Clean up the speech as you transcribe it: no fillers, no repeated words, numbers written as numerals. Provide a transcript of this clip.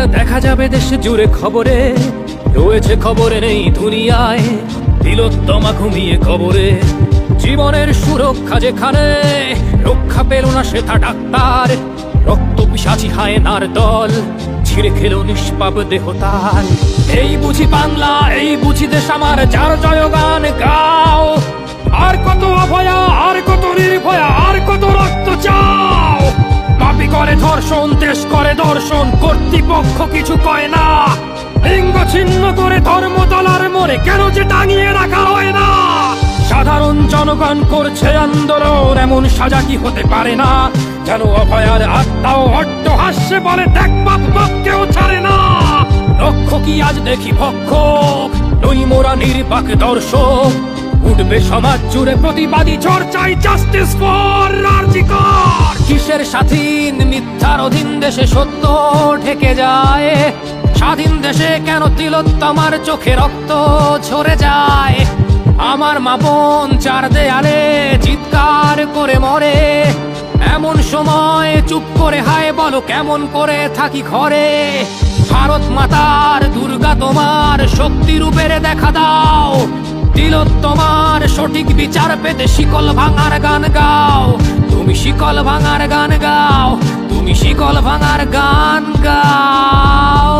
আর দেখা যাবে দেশ জুড়ে খবরে, রয়েছে খবরে নেই দুনিয়ায় তিলোত্তমা ঘুমিয়ে কবরে। জীবনের সুরক্ষা যেখানে, রক্ষা পেল না সেথা ডাক্তার, রক্ত পিশাচি হায়নার দল ছিঁড়ে খেলো নিষ্পাপ দেহ তার। এই বুঝি বাংলা, এই বুঝি দেশ আমার, যার জয়গান গাও। আর কত অভয়া, আর কত নির্ভয়া, আর কত রক্ত চাও। পাপী করে ধর্ষণ, দেশ করে দর্শন, কর্তৃপক্ষ কিছু কয় না। লিঙ্গ ছিন্ন করে ধর্ম তলার মোড়ে কেন যে টাঙিয়ে রাখা হয় না। সাধারণ জনগণ করছে আন্দোলন, এমন সাজা কি হতে পারে না। যেন অভয়ার আত্মাও অট্ট হাস্যে বলে, দেখ বাপ বাপ কেউ ছাড়ে না। লক্ষ্য কি আজ দেখি ভক্ষক, নই মোরা নির্বাক দর্শক। উঠবে সমাজ জুড়ে প্রতিবাদী চর্চায়, জাস্টিস ফর আরজি কর। কিসের স্বাধীন, মিথ্যার অধীন দেশে সত্য ঢেকে যায়। স্বাধীন দেশে কেন তিলোত্তমার চোখে রক্ত ঝরে যায়। আমার মা বোন চার দেয়ালে চিৎকার করে মরে, এমন সময় চুপ করে হায় বলো কেমন করে থাকি ঘরে। ভারত মাতার, দুর্গা তোমার শক্তি রূপের দেখা দাও। তিলোত্তমার সঠিক বিচার পেতে শিকল ভাঙার গান গাও। তুমি শিকল ভাঙার গান গাও, তুমি শিকল ভাঙার গান গাও।